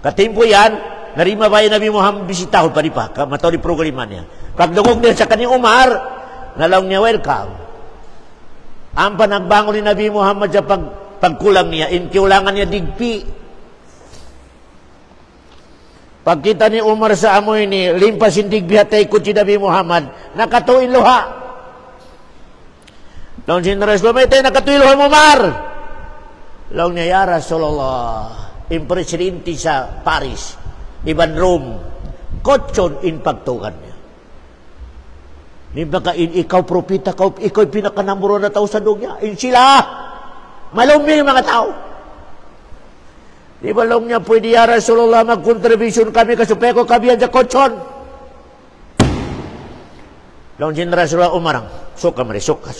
Katimpo yan, narima ba yung Nabi Muhammad bisita ko pa rin pa. Mataw di programa niya. Pagdungog niya sa kanyang Umar, nalong niya welcome. Ang panagbangon ni Nabi Muhammad sa pagkulang niya, inkiulangan niya digpi. Pagkita ni Umar sa amoy ni, limpasin digpi hatay ko si Nabi Muhammad, nakatuin luha. Lawan si Rasulullah, may tayo nakatuin luha mo, Umar. Lawan niya, ya Rasulullah, impresidente sa Paris, Iban Rome, kotson in pagtukan niya. Ni baka ikaw propita, ikaw pinakanamuro na tao sa dunya. Sila, malumi yung mga tao. Di ba long niya pwede ya Rasulullah mag-contribution kami kasupeko kabihan sa kotson. Long sin Rasulullah umarang, suka mari, suka.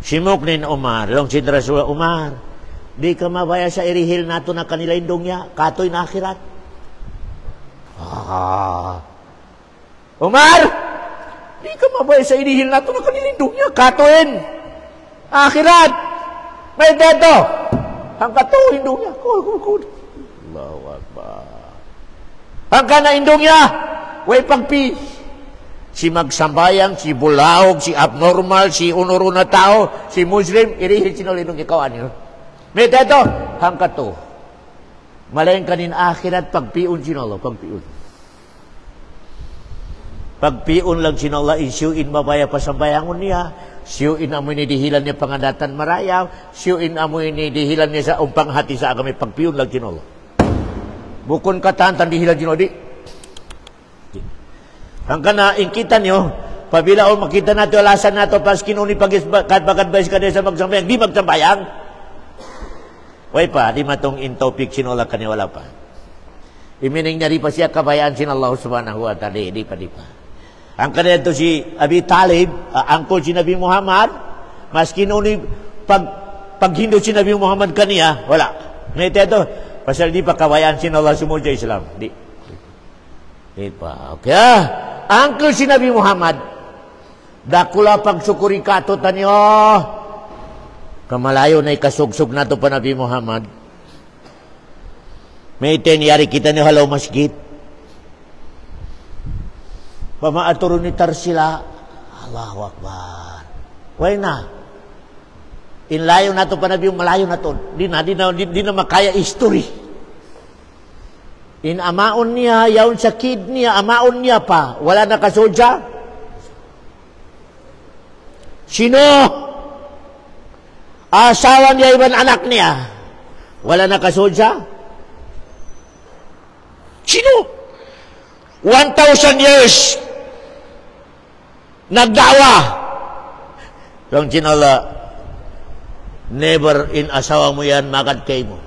Simok nin Umar, long sin Rasulullah Umar, di ka mabaya sa irihil nato na kanila indong niya, katoy na akhirat. Umar, di ka mabaya sa irihil nato na kanila indong niya, katoin. Akhirat, may dedo. Ang katoy indong niya, Allahu Akbar. Ang kana indong niya, way pagpi. Si magsambayang, si bulaog, si abnormal, si unuro na tao, si Muslim, irihil sinulindong ikawan yun. May dedo, ang kato. Malayin kanin akhirat, pagpiun sinolo, pagpiun. Pagpiun lang sinolo, isyuin mabaya pasambayangon niya, siyuin amoy ni dihilan niya pangandatan marayaw, siyuin amoy ni dihilan niya sa umpang hati sa agami, pagpiun lang sinolo. Bukon katantan dihilan sinolo, di. Ang kana, ingkita niyo, pabila o makita nato, alasan nato, pas kinuni pag-advise ka sa magsambayang, di magsambayang. Way pa, di matong in topic sinula kanya wala pa. Imining niya pa siya kabayaan sin Allah subhanahu wa ta'ala, di pa. Ang kanina ito si Abi Talib, angkol si Nabi Muhammad, mas kinuni paghindo si Nabi Muhammad kaniya, wala. Ngayon ito, pasal di pa kabayaan sin Allah sumudya Islam. Di pa. Okay. Angkol si Nabi Muhammad, dakula pagsukuri kato tanyo, kamalayo na ikasugsug na to pa Nabi Muhammad. May tenyari kita ni halaw masjid. Pamaaturo ni Tarsila, Allahu Akbar. Why na? Inlayo na to pa Nabi, malayo na to. Di na makaya history. In amaon niya, yaon sa kid niya, amaon niya pa, wala na kasodya. Sino? Asawa niya, iban anak niya, wala na kasodya. Sino? 1,000 years nagdawa. Yung sinala, never in asawa mo yan, magad kay mo.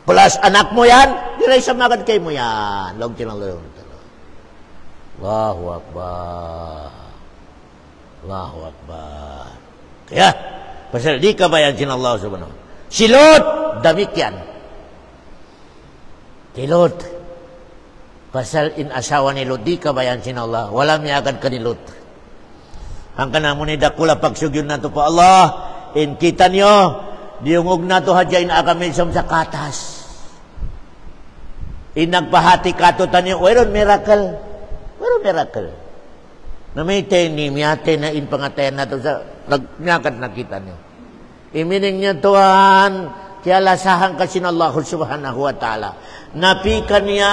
Plus anak mo yan, diray sa magad kay mo yan. Long tinalo. Allahu Akbar. Allahu Akbar. Kaya, pasal di ka ba yan sin Allah subhanahu. Si Lot, damit yan. Si Lot, pasal in asawa ni Lot, di ka ba yan sin Allah. Wala miyagad ka ni Lot. Ang kanamo ni dakula pagsugyon na to po Allah, in kita niyo, diungog na to hadya in agamil sa katas. Inagpahati kato tanyo, whereon miracle? Whereon miracle? Na may teni, miyate na in pangatayan na to sa nagnyakad nakita niyo. Imining niya tuhan, kaya lasahan kasi ng Allah subhanahu wa ta'ala. Napikan niya,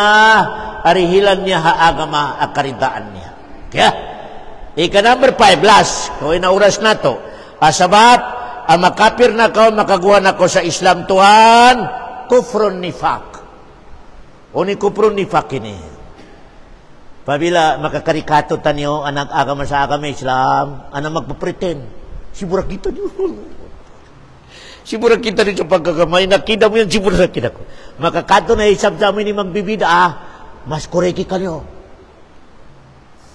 arihilan niya haagama akaridaan niya. Kaya, ika number 5 last, kung inauras na to, asabab, makapir na ka, makaguha na ko sa Islam tuhan, kufrun nifak. O ni kufrun nifak ini. Pabila makakarikato tanyo, anak agama sa agama Islam, anak magpapretend. Sibura kita di Sibura kita di sa pagkagamay, nakita mo yan, sibura kita ko. Makakato na isab sa amin ni magbibida, mas koreki kanyo.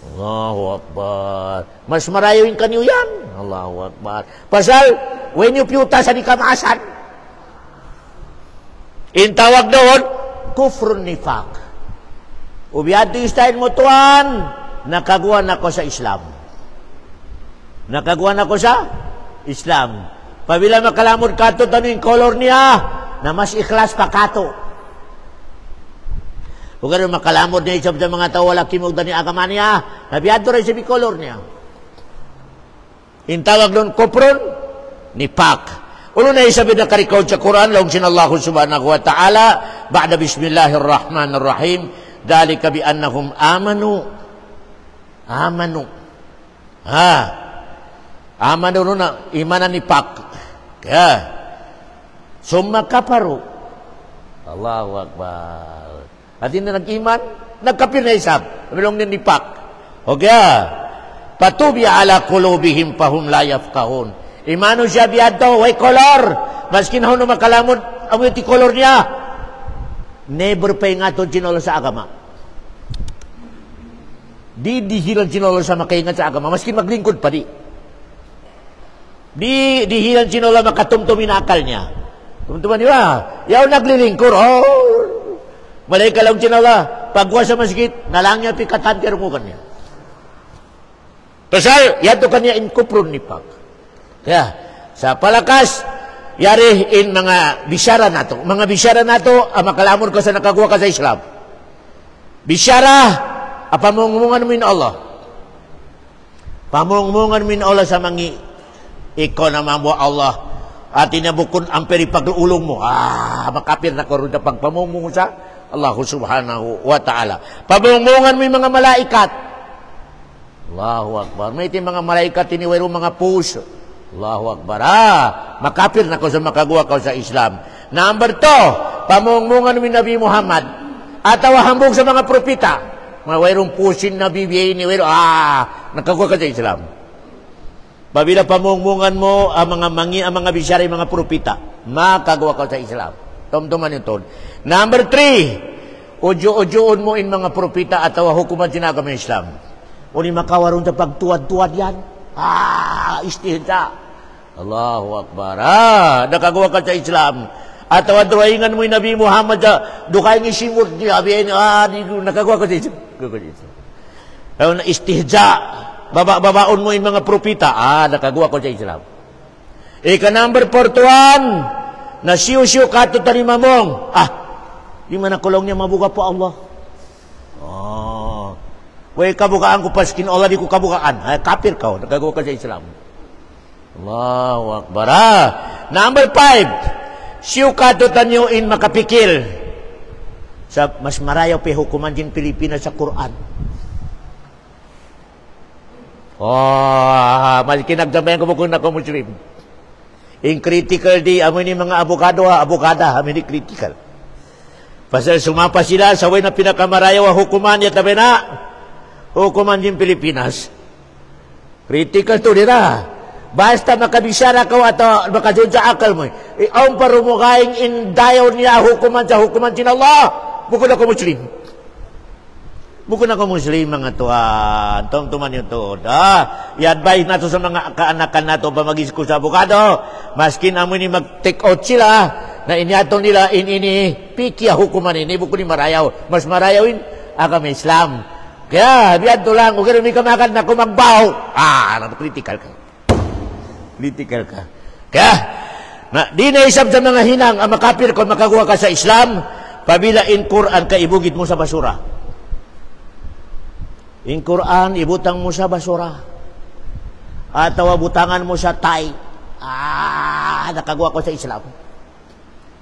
Allahu Akbar. Mas marayawin kanyo yan. Allahu Akbar. Pasal, when you piuta sa di kamasan, intawag doon, kufrun nifak. Ubiyado yung style mo tuwan, nakaguan ako sa Islam. Nakaguan ako sa Islam. Pabila makalamod kato tanong yung color niya, na mas ikhlas pa kato. Kung gano'n makalamod niya isang mga tao wala kimugdan ni agama niya, nabiyado rin si color niya. Intawag doon kupron, nipak. Ulo na isabi na karikaw sa Quran, laong sinallahu subhanahu wa ta'ala, ba'da bismillahirrahmanirrahim, dalika bi annahum amanu. Amanu na, imanan nipak. Kaya, summa kaparu. Allahu Akbar. At hindi na nag-iman, nagkapir na isab. Bilong din nipak. Okay. Patubi ala kulubihim pahum la yafqahun. Imano siya biadto, way kolor. Maski na huno makalamod, amoy ti kolor niya. Never pay nga to sinolo sa agama. Di dihilan sinolo sa makaingat sa agama. Maski maglingkod pa di. Di dihilan sinolo makatumtumin akal niya. Tumtuman niya, yaw naglilingkod. Malay ka lang sinolo. Pagwa sa masjid, nalang niya pikatan tirumukan niya. Pasal, yato kanya in kupron ni Pak. Kaya, sa palakas, yari in mga bisyara nato. Mga bisyara nato, makalamon ko sa nakagawa ka sa Islam. Bisyara, pamungungan mo in Allah. Pamungungan mo in Allah sa mga ikaw naman mo Allah. At inabukon ang peripag-ulong mo. Makapir na ko rin na pagpamungungan sa Allah subhanahu wa ta'ala. Pamungungan mo yung mga malaikat. Allahu Akbar. May iti mga malaikat tiniwero mga puso. Allahu Akbar. Makapir na ko sa makagawa ko sa Islam. Number 2, pamungungan mo Nabi Muhammad. At hambog sa mga propita. Mga wairong pusin na bibiyay ni wairo. Nakagawa ka sa Islam. Pabila pamungungan mo ang mga bisyari, mga propita. Makagawa ka sa Islam. Tumtuman yun. Number 3, ujo-ujoon mo in mga propita at hukuman sinagam ng Islam. Uni makawaron sa pagtuwad-tuwad yan. Istihda. Allahu Akbar. Nakagawa ka sa Islam. At tawadruhingan mo yung Nabi Muhammad sa dukay ng isimot niya. Nakagawa ka sa Islam. Istihda. Babaon mo yung mga propita. Nakagawa ko sa Islam. Ika number 41. Na siyo-siyo kato tanima mong. Di man nakulong niya mabuga po Allah. Way kabukaan ko paskin Allah di ko kabukaan. Kapir ka. Nagagawa ka sa Islam. Allahu Akbar. Number 5. Siyo kadutan nyo in makapikil. Sa mas marayaw pa hukuman din Pilipinas sa Quran. Kinagdamayan ko mo kung nako Muslim. In critical di, amoy ni mga abogada, amoy ni critical. Pasal sumapa sila sa way na pinakamarayaw hukuman niya tabi na. Hukuman din Pilipinas. Critical to nila. Basta makabisyara ka at makadun sa akal mo. Ang parumukaing indayaw niya hukuman sa hukuman sin Allah. Bukod ako Muslim. Bukod ako Muslim mga tuan. Tumtuman yung tuod. I-advise nato sa mga kaanakan nato pa mag-isku sa abogado. Maskin amo ni mag-take out sila na inyato nila ini pikya hukuman ini. Bukod ni marayaw. Mas marayawin agama Islam. Kaya, biyan to lang, kung gano'n may kamakan na kumagbaho, critical ka. Critical ka. Kaya, di na isab sa mga hinang, ang makapir kung makagawa ka sa Islam, pabila in Quran ka, ibugit mo sa basura. In Quran, ibutang mo sa basura. At butangan mo sa tay. Nakagawa ko sa Islam.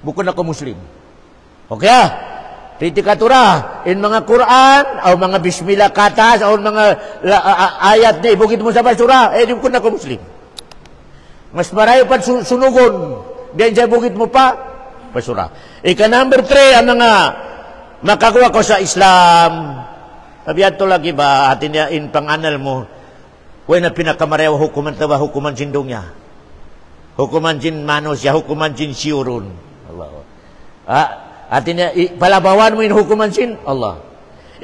Bukod ako Muslim. Okay Titikatura, in mga Quran, o mga bismillah katas, o mga ayat na ibugit mo sa basura, di ko na ko Muslim. Mas marayo pa sunugon, diyan sa bugit mo pa, basura. Ika number 3, ang mga makagawa ko sa Islam, sabihan to lagi ba, atin niya in panganal mo, na pinakamarayaw hukuman tawa, hukuman sindong niya. Hukuman sin manos ya, hukuman sin siyurun. Allah. Atin palabawan mo yung hukuman sin Allah.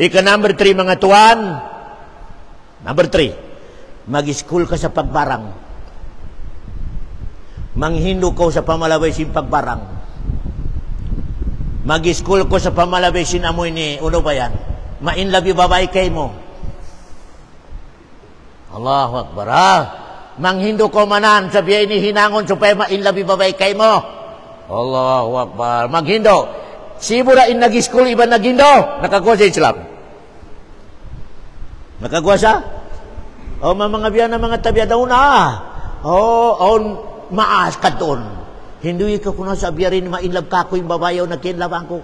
Ika number 3 mga tuan. Number 3. Mag-school ka sa pagbarang. Manghindo ko sa pamalabay sin pagbarang. Mag-school ko sa pamalabay sin amoy ni uno ba yan? Mainlabi babae kay mo. Allahu Akbar. Manghindo ko manan sa biya ini hinangon supaya mainlabi babay kay mo. Allahu Akbar. Maghindo. Sibura in nag-school iba naghindo. Nakakuha sa Islam. Nakakuha sa? O mga biya na mga tabiya daw na. O maas ka doon. Hindi ka kuna sa biya rin mainlab ka ko yung babayaw na kinlabang ko.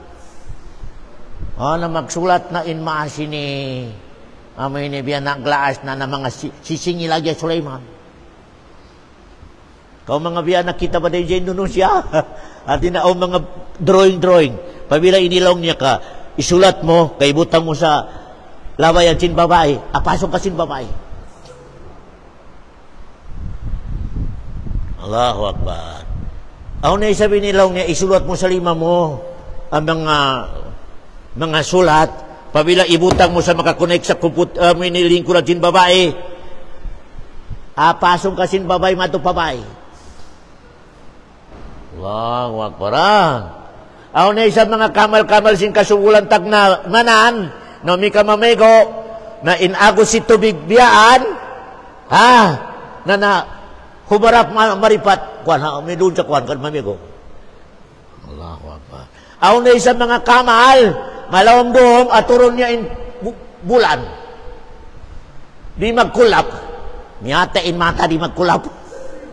Na magsulat na in maas ini. Amoy ni biya naglaas na mga sisingi lagi Sulaiman. Kau mga biya nakita ba din sa Indonesia? At na mga drawing. Pabila inilong niya ka, isulat mo, kaibutang mo sa labayan sin babae, apasok ka sin babae. Allahu Akbar. Ako na isabi nilaw niya, isulat mo sa lima mo ang mga sulat. Pabila ibutang mo sa makakonek sa minilingkuran sin babae, apasok ka sin babae, mato babae. Allahu Akbar. Ako na isa mga kamal-kamal sin kasugulan tag na manan, no mi kamamego, na inagos si tubig biyaan, na humarap maripat, kuan ha, may doon sa kuan, kan mamigo. Allahu Akbar. Ako na isa mga kamal, malawang doon, aturon niya in bulan. Di magkulap. Miyata in mata di magkulap.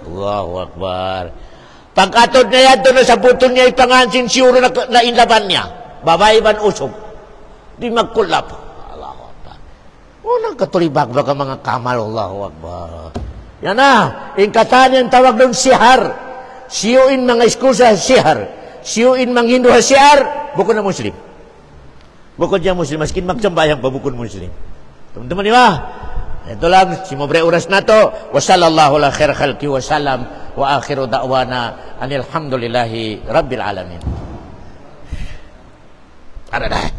Allahu Akbar. Pagkatod na yan, doon na sa butong niya ipangansin siyuro na inlaban niya. Babae ban usog. Di magkulap. Allahu Akbar. Walang katulibag baka mga kamal. Allahu Akbar. Yan na. Ingkatan yung tawag doon sihar. Siyuin mga school sa sihar. Siyuin mga Hindu sa sihar. Bukod na Muslim. Bukod niya Muslim. Maskin magsambayang pa bukod Muslim. Teman-teman di ba? Ito lang, si Mobre oras na to. Wa sallallahu ala khair khalqi wa salam. Wa akhiru da'wana anilhamdulillahi rabbil alamin. Ada dah.